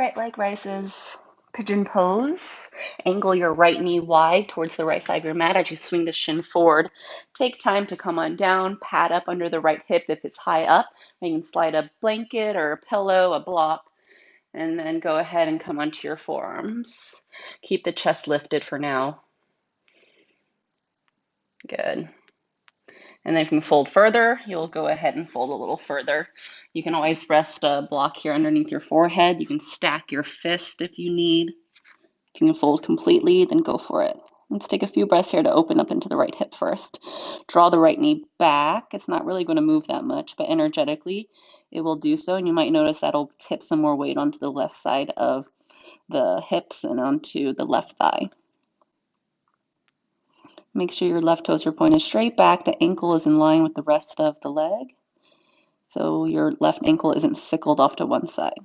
Right leg rises, pigeon pose. Angle your right knee wide towards the right side of your mat as you swing the shin forward. Take time to come on down, pad up under the right hip if it's high up. You can slide a blanket or a pillow, a block, and then go ahead and come onto your forearms. Keep the chest lifted for now. Good. And then if you can fold further, you'll go ahead and fold a little further. You can always rest a block here underneath your forehead. You can stack your fist if you need. If you can fold completely, then go for it. Let's take a few breaths here to open up into the right hip first. Draw the right knee back. It's not really going to move that much, but energetically it will do so. And you might notice that'll tip some more weight onto the left side of the hips and onto the left thigh. Make sure your left toes are pointed straight back. The ankle is in line with the rest of the leg. So your left ankle isn't sickled off to one side.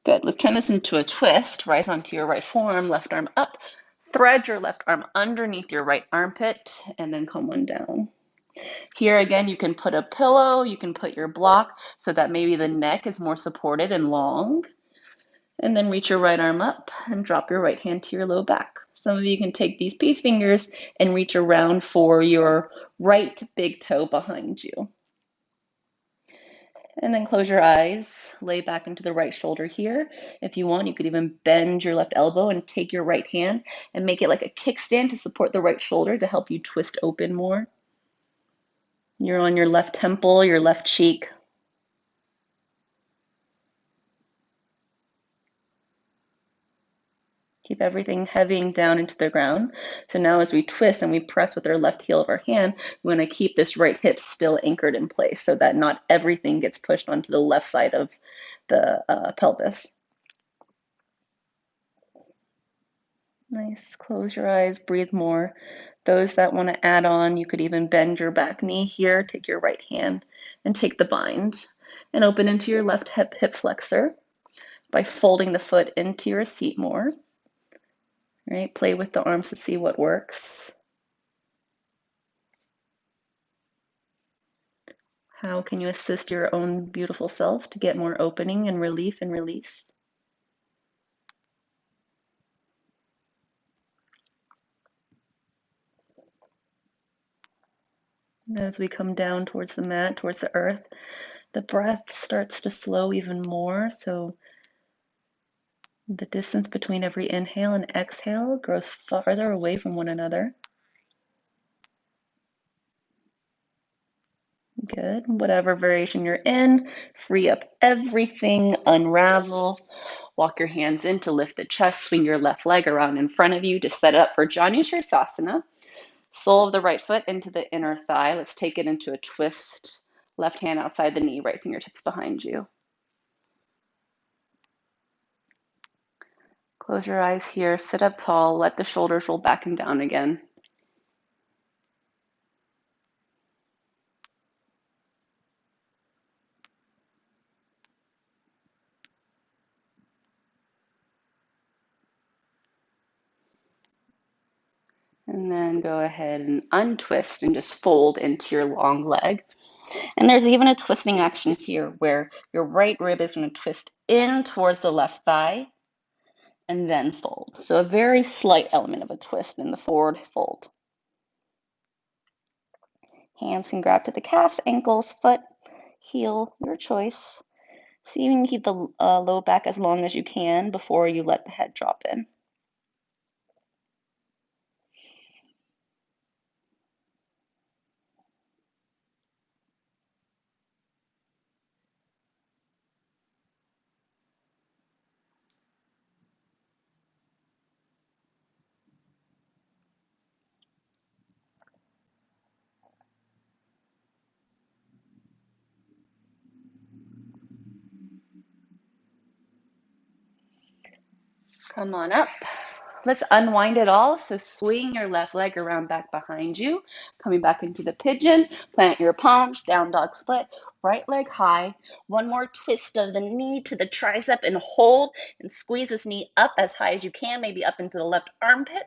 Good. Let's turn this into a twist. Rise onto your right forearm, left arm up. Thread your left arm underneath your right armpit and then come on down. Here again, you can put a pillow, you can put your block so that maybe the neck is more supported and long. And then reach your right arm up and drop your right hand to your low back. Some of you can take these peace fingers and reach around for your right big toe behind you. And then close your eyes, lay back into the right shoulder here. If you want, you could even bend your left elbow and take your right hand and make it like a kickstand to support the right shoulder to help you twist open more. You're on your left temple, your left cheek. Keep everything heavy down into the ground. So now as we twist and we press with our left heel of our hand, we want to keep this right hip still anchored in place so that not everything gets pushed onto the left side of the pelvis. Nice. Close your eyes, breathe more. Those that want to add on, you could even bend your back knee here, take your right hand and take the bind and open into your left hip flexor by folding the foot into your seat more. Right? Play with the arms to see what works. How can you assist your own beautiful self to get more opening and relief and release? As we come down towards the mat, towards the earth, the breath starts to slow even more. So the distance between every inhale and exhale grows farther away from one another. Good. Whatever variation you're in, free up everything, unravel. Walk your hands in to lift the chest, swing your left leg around in front of you to set up for Janu Sirsasana. Sole of the right foot into the inner thigh. Let's take it into a twist. Left hand outside the knee, right fingertips behind you. Close your eyes here, sit up tall, let the shoulders roll back and down again. And then go ahead and untwist and just fold into your long leg. And there's even a twisting action here where your right rib is going to twist in towards the left thigh and then fold. So a very slight element of a twist in the forward fold. Hands can grab to the calves, ankles, foot, heel, your choice. See if you can keep the low back as long as you can before you let the head drop in. Come on up. Let's unwind it all. So swing your left leg around back behind you, coming back into the pigeon, plant your palms, down dog split, right leg high. One more twist of the knee to the tricep and hold and squeeze this knee up as high as you can, maybe up into the left armpit.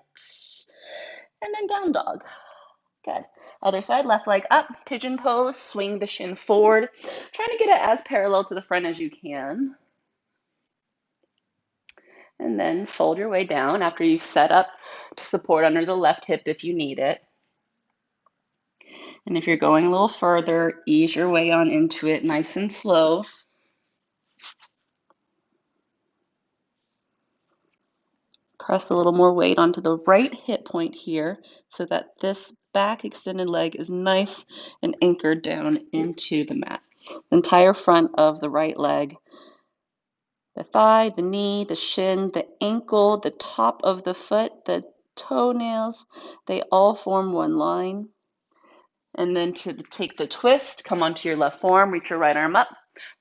And then down dog. Good. Other side, left leg up, pigeon pose, swing the shin forward. Trying to get it as parallel to the front as you can. And then fold your way down after you've set up to support under the left hip if you need it. And if you're going a little further, ease your way on into it nice and slow. Press a little more weight onto the right hip point here so that this back extended leg is nice and anchored down into the mat. The entire front of the right leg, the thigh, the knee, the shin, the ankle, the top of the foot, the toenails, they all form one line. And then to take the twist, come onto your left forearm, reach your right arm up,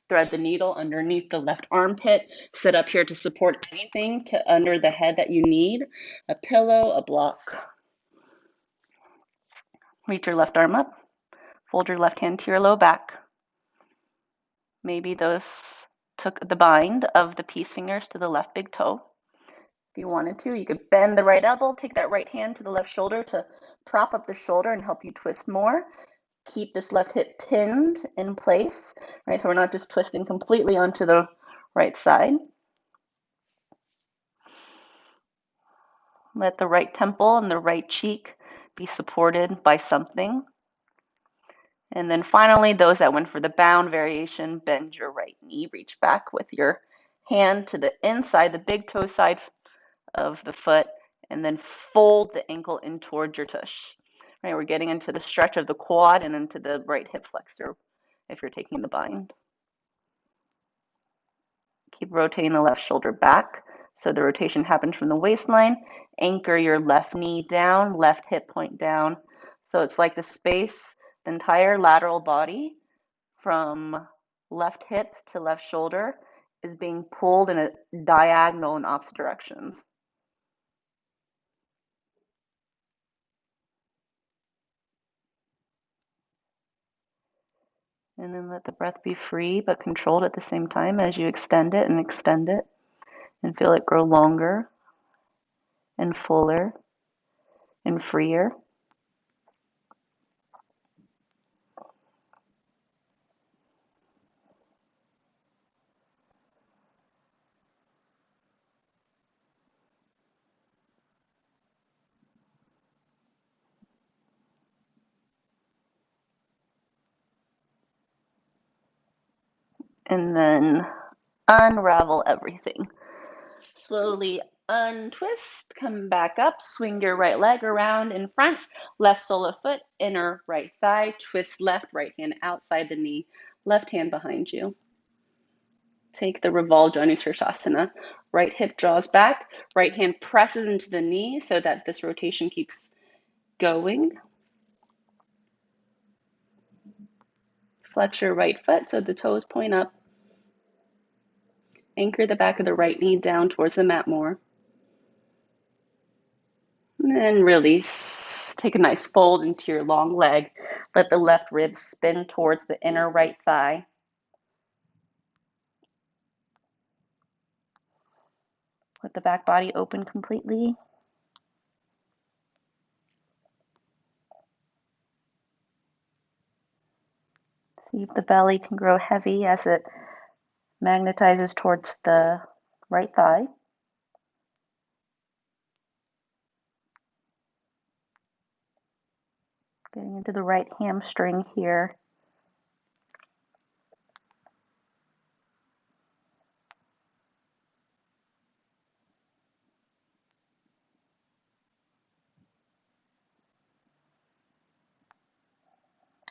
thread the needle underneath the left armpit, sit up here to support anything to under the head that you need, a pillow, a block. Reach your left arm up, fold your left hand to your low back. Maybe those took the bind of the peace fingers to the left big toe. If you wanted to, you could bend the right elbow, take that right hand to the left shoulder to prop up the shoulder and help you twist more. Keep this left hip pinned in place, right? So we're not just twisting completely onto the right side. Let the right temple and the right cheek be supported by something. And then finally, those that went for the bound variation, bend your right knee, reach back with your hand to the inside, the big toe side of the foot, and then fold the ankle in towards your tush. Right, we're getting into the stretch of the quad and into the right hip flexor if you're taking the bind. Keep rotating the left shoulder back so the rotation happens from the waistline. Anchor your left knee down, left hip point down. So it's like the space, the entire lateral body from left hip to left shoulder is being pulled in a diagonal in opposite directions. And then let the breath be free but controlled at the same time as you extend it and feel it grow longer and fuller and freer. And then unravel everything. Slowly untwist, come back up, swing your right leg around in front, left sole of foot, inner right thigh, twist left, right hand outside the knee, left hand behind you. Take the revolved Janusirsasana. Right hip draws back, right hand presses into the knee so that this rotation keeps going. Flex your right foot so the toes point up. Anchor the back of the right knee down towards the mat more. And then release. Take a nice fold into your long leg. Let the left rib spin towards the inner right thigh. Let the back body open completely. See if the belly can grow heavy as it magnetizes towards the right thigh. Getting into the right hamstring here.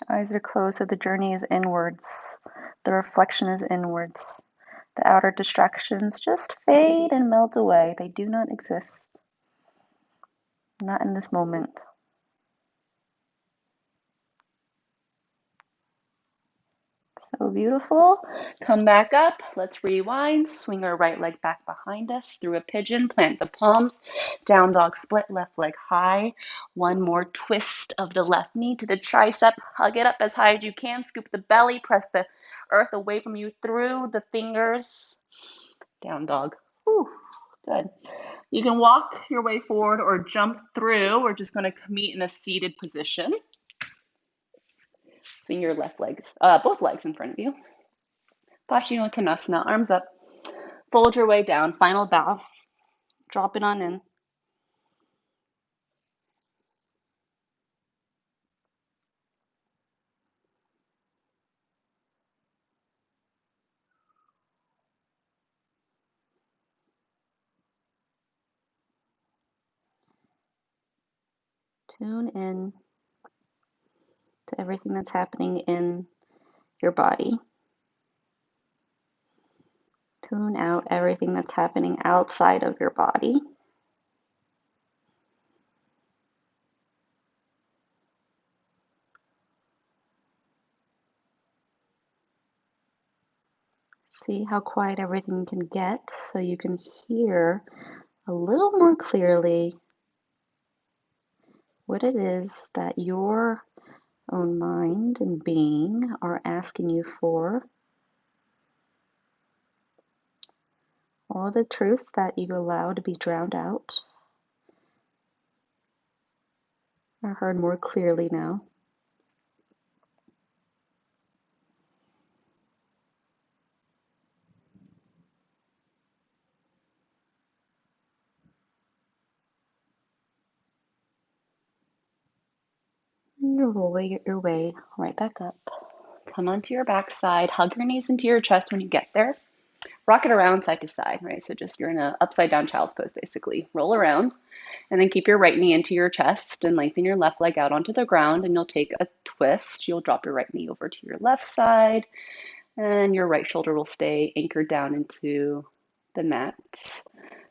Eyes are closed so the journey is inwards. The reflection is inwards. The outer distractions just fade and melt away. They do not exist. Not in this moment. So beautiful. Come back up. Let's rewind. Swing our right leg back behind us through a pigeon. Plant the palms. Down dog split. Left leg high. One more twist of the left knee to the tricep. Hug it up as high as you can. Scoop the belly. Press the earth away from you through the fingers. Down dog. Whew. Good. You can walk your way forward or jump through. We're just going to meet in a seated position. Swing your left leg, both legs in front of you. Paschimottanasana, arms up. Fold your way down, final bow. Drop it on in. Tune in to everything that's happening in your body. Tune out everything that's happening outside of your body. See how quiet everything can get so you can hear a little more clearly what it is that your own mind and being are asking you for. All the truth that you allow to be drowned out are heard more clearly now. And you'll roll your way right back up. Come onto your backside, hug your knees into your chest when you get there. Rock it around side to side, right? So just you're in an upside down child's pose basically. Roll around and then keep your right knee into your chest and lengthen your left leg out onto the ground and you'll take a twist. You'll drop your right knee over to your left side and your right shoulder will stay anchored down into the mat.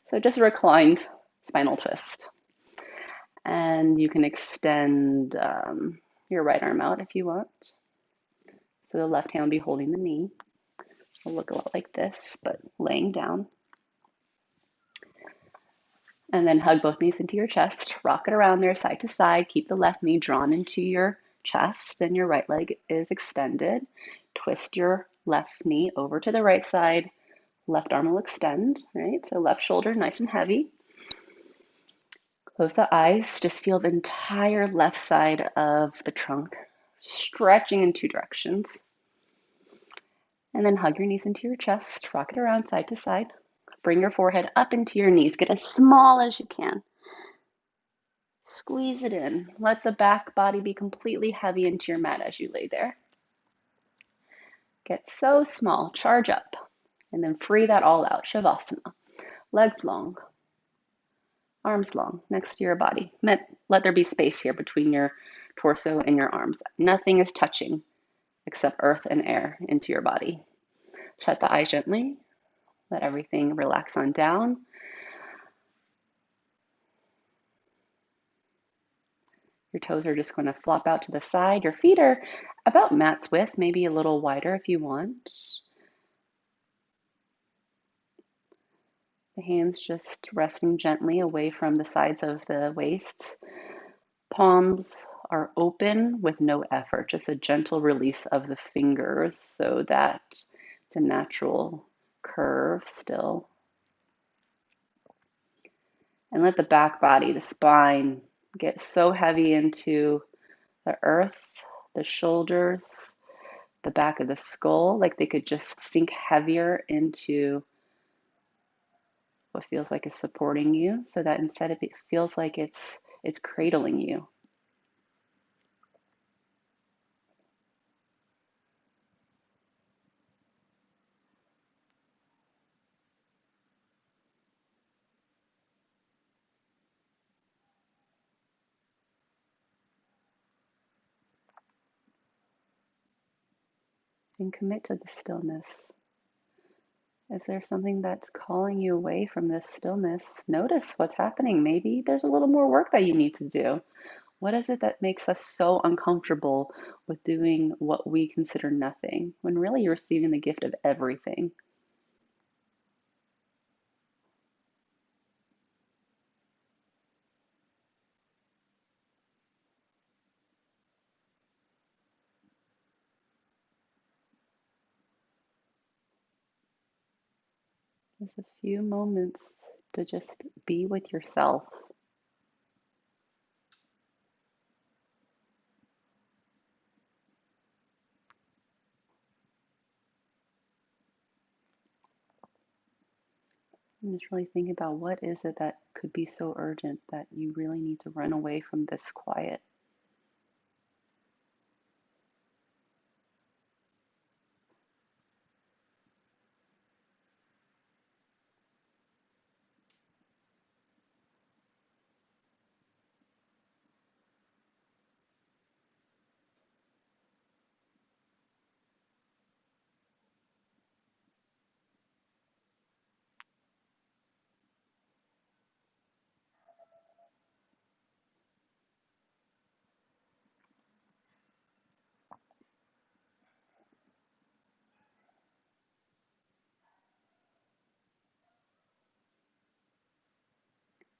So just a reclined spinal twist. And you can extend your right arm out if you want. So the left hand will be holding the knee. It'll look a lot like this, but laying down. And then hug both knees into your chest. Rock it around there side to side. Keep the left knee drawn into your chest. Then your right leg is extended. Twist your left knee over to the right side. Left arm will extend, right? So left shoulder nice and heavy. Close the eyes. Just feel the entire left side of the trunk stretching in two directions. And then hug your knees into your chest. Rock it around side to side. Bring your forehead up into your knees. Get as small as you can. Squeeze it in. Let the back body be completely heavy into your mat as you lay there. Get so small. Charge up. And then free that all out. Shavasana. Legs long. Arms long next to your body. Let there be space here between your torso and your arms. Nothing is touching except earth and air into your body. Shut the eyes gently. Let everything relax on down. Your toes are just going to flop out to the side. Your feet are about mat's width, maybe a little wider if you want. The hands just resting gently away from the sides of the waist. Palms are open with no effort, just a gentle release of the fingers so that it's a natural curve still. And let the back body, the spine, get so heavy into the earth, the shoulders, the back of the skull, like they could just sink heavier into what feels like is supporting you, so that instead of it feels like it's cradling you. And commit to the stillness. If there's something that's calling you away from this stillness, notice what's happening. Maybe there's a little more work that you need to do. What is it that makes us so uncomfortable with doing what we consider nothing, when really you're receiving the gift of everything? Just a few moments to just be with yourself. And just really think about what is it that could be so urgent that you really need to run away from this quiet.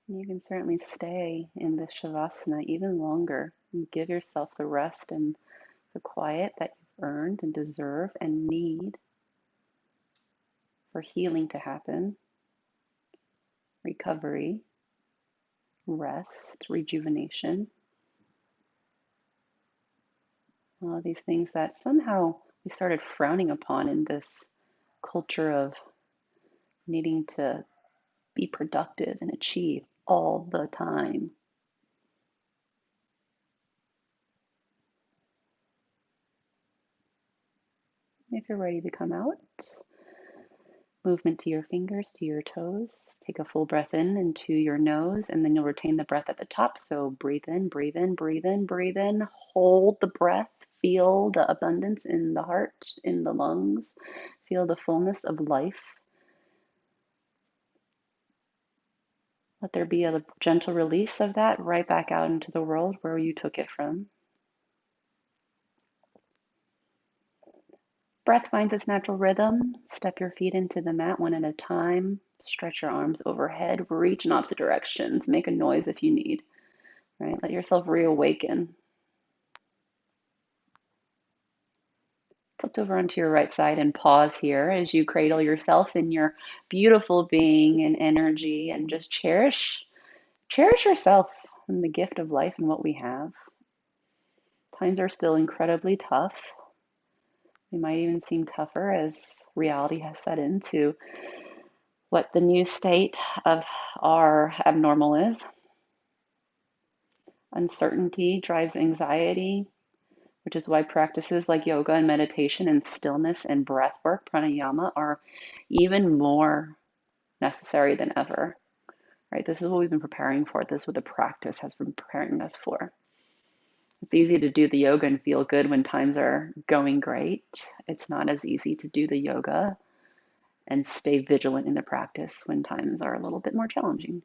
And you can certainly stay in this shavasana even longer and give yourself the rest and the quiet that you've earned and deserve and need for healing to happen, recovery, rest, rejuvenation. All these things that somehow we started frowning upon in this culture of needing to be productive and achieve all the time. If you're ready to come out, movement to your fingers, to your toes. Take a full breath in into your nose, and then you'll retain the breath at the top. So breathe in, breathe in, breathe in, breathe in. Hold the breath. Feel the abundance in the heart, in the lungs. Feel the fullness of life. Let there be a gentle release of that right back out into the world where you took it from. Breath finds its natural rhythm. Step your feet into the mat one at a time. Stretch your arms overhead. Reach in opposite directions. Make a noise if you need. Right? Let yourself reawaken. Tilt over onto your right side and pause here as you cradle yourself in your beautiful being and energy, and just cherish yourself and the gift of life and what we have. Times are still incredibly tough. They might even seem tougher as reality has set into what the new state of our abnormal is. Uncertainty drives anxiety, which is why practices like yoga and meditation and stillness and breath work, pranayama, are even more necessary than ever. Right? This is what we've been preparing for. This is what the practice has been preparing us for. It's easy to do the yoga and feel good when times are going great. It's not as easy to do the yoga and stay vigilant in the practice when times are a little bit more challenging.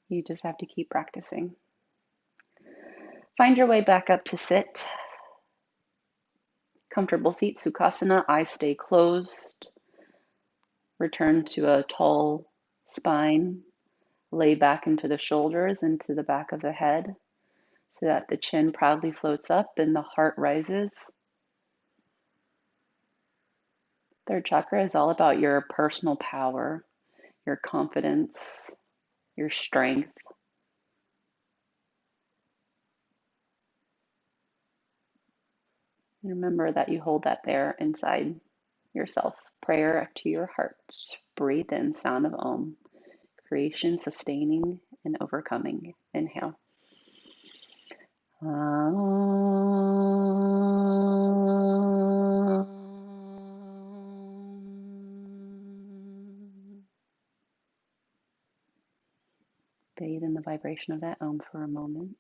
You just have to keep practicing. Find your way back up to sit. Comfortable seat, Sukhasana, eyes stay closed. Return to a tall spine. Lay back into the shoulders, into the back of the head, so that the chin proudly floats up and the heart rises. Third chakra is all about your personal power, your confidence, your strength. And remember that you hold that there inside yourself. Prayer to your heart. Breathe in, sound of Om. Creation, sustaining, and overcoming. Inhale. Bathe in the vibration of that Om for a moment.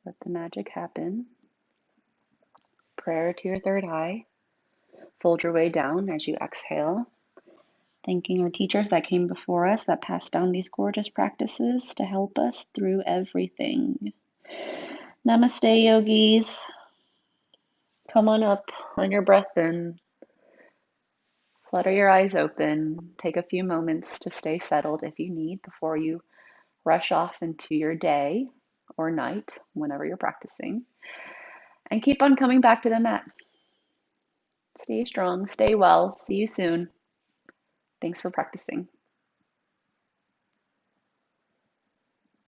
Let the magic happen. Prayer to your third eye. Fold your way down as you exhale. Thanking our teachers that came before us, that passed down these gorgeous practices to help us through everything. Namaste, yogis. Come on up on your breath in. Flutter your eyes open. Take a few moments to stay settled if you need before you rush off into your day or night, whenever you're practicing. And keep on coming back to the mat. Stay strong, stay well. See you soon. Thanks for practicing.